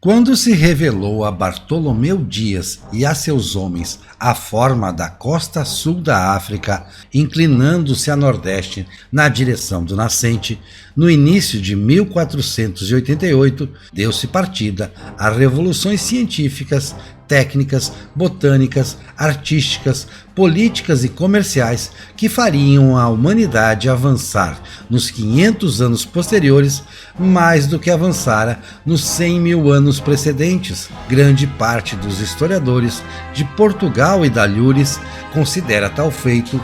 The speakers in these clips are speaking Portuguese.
Quando se revelou a Bartolomeu Dias e a seus homens a forma da costa sul da África, inclinando-se a nordeste na direção do nascente, no início de 1488, deu-se partida a revoluções científicas, técnicas, botânicas, artísticas, políticas e comerciais que fariam a humanidade avançar nos 500 anos posteriores mais do que avançara nos 100 mil anos precedentes. Grande parte dos historiadores de Portugal e da Lures considera tal feito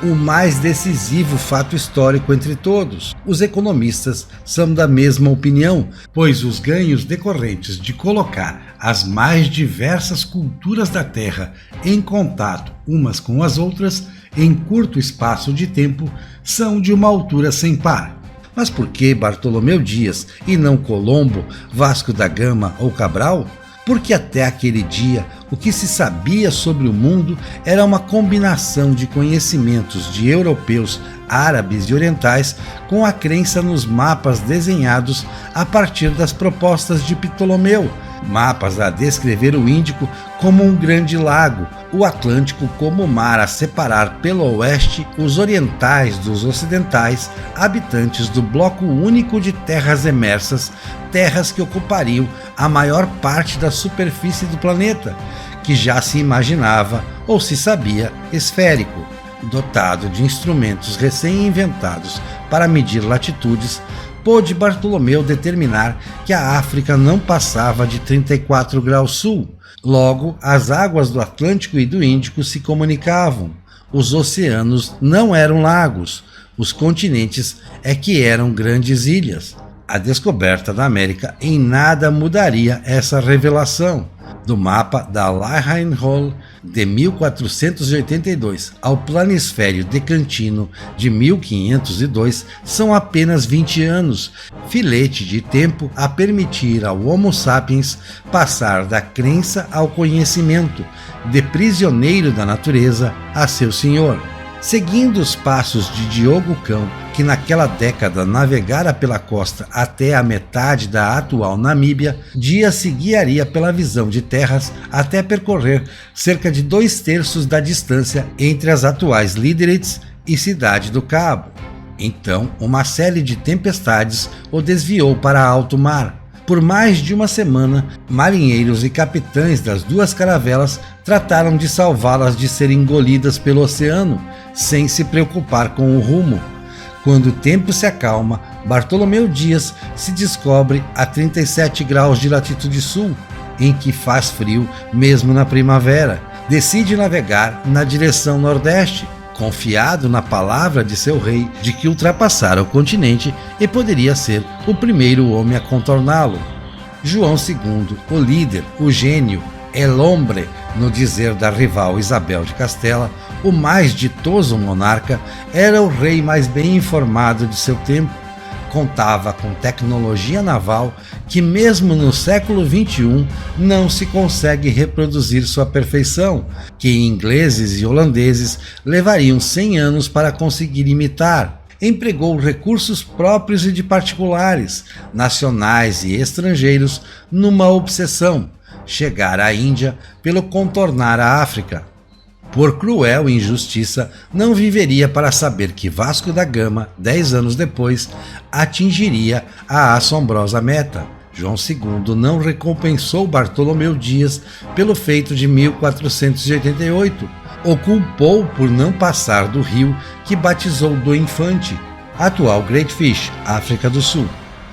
o mais decisivo fato histórico entre todos. Os economistas são da mesma opinião, pois os ganhos decorrentes de colocar as mais diversas culturas da Terra em contato umas com as outras em curto espaço de tempo são de uma altura sem par. Mas por que Bartolomeu Dias e não Colombo, Vasco da Gama ou Cabral? Porque até aquele dia o que se sabia sobre o mundo era uma combinação de conhecimentos de europeus, árabes e orientais com a crença nos mapas desenhados a partir das propostas de Ptolomeu, mapas a descrever o Índico como um grande lago, o Atlântico como mar a separar pelo oeste os orientais dos ocidentais, habitantes do bloco único de terras emersas, terras que ocupariam a maior parte da superfície do planeta, que já se imaginava ou se sabia esférico. Dotado de instrumentos recém-inventados para medir latitudes, pôde Bartolomeu determinar que a África não passava de 34 graus sul. Logo, as águas do Atlântico e do Índico se comunicavam. Os oceanos não eram lagos, os continentes é que eram grandes ilhas. A descoberta da América em nada mudaria essa revelação. Do mapa da Lyell Hall de 1482 ao planisfério decantino de 1502 são apenas 20 anos, filete de tempo a permitir ao Homo sapiens passar da crença ao conhecimento, de prisioneiro da natureza a seu senhor. Seguindo os passos de Diogo Cão, que naquela década navegara pela costa até a metade da atual Namíbia, Dias se guiaria pela visão de terras até percorrer cerca de 2/3 da distância entre as atuais Líderes e Cidade do Cabo. Então, uma série de tempestades o desviou para alto mar. Por mais de uma semana, marinheiros e capitães das duas caravelas trataram de salvá-las de serem engolidas pelo oceano, sem se preocupar com o rumo. Quando o tempo se acalma, Bartolomeu Dias se descobre a 37 graus de latitude sul, em que faz frio mesmo na primavera. Decide navegar na direção nordeste, confiado na palavra de seu rei de que ultrapassara o continente e poderia ser o primeiro homem a contorná-lo. João II, o líder, o gênio, el hombre, no dizer da rival Isabel de Castela, o mais ditoso monarca, era o rei mais bem informado de seu tempo. Contava com tecnologia naval que mesmo no século XXI não se consegue reproduzir sua perfeição, que ingleses e holandeses levariam 100 anos para conseguir imitar. Empregou recursos próprios e de particulares, nacionais e estrangeiros, numa obsessão: chegar à Índia pelo contornar a África. Por cruel injustiça, não viveria para saber que Vasco da Gama, 10 anos depois, atingiria a assombrosa meta. João II não recompensou Bartolomeu Dias pelo feito de 1488, o culpou por não passar do rio que batizou do Infante, atual Great Fish, África do Sul.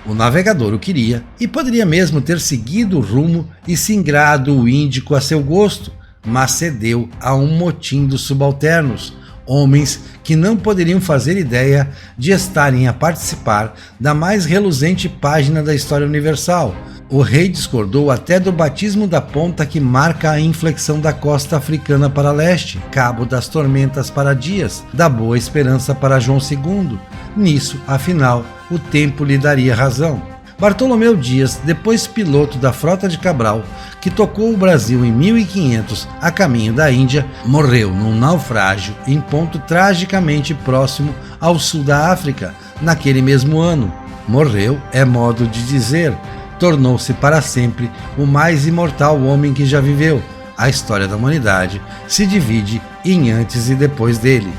O navegador o queria e poderia mesmo ter seguido o rumo e singrado o Índico a seu gosto, mas cedeu a um motim dos subalternos, homens que não poderiam fazer ideia de estarem a participar da mais reluzente página da história universal. O rei discordou até do batismo da ponta que marca a inflexão da costa africana para leste, Cabo das Tormentas para Dias, da Boa Esperança para João II. Nisso, afinal, o tempo lhe daria razão. Bartolomeu Dias, depois piloto da frota de Cabral, que tocou o Brasil em 1500 a caminho da Índia, morreu num naufrágio em ponto tragicamente próximo ao sul da África, naquele mesmo ano. Morreu é modo de dizer. tornou-se para sempre o mais imortal homem que já viveu. A história da humanidade se divide em antes e depois dele.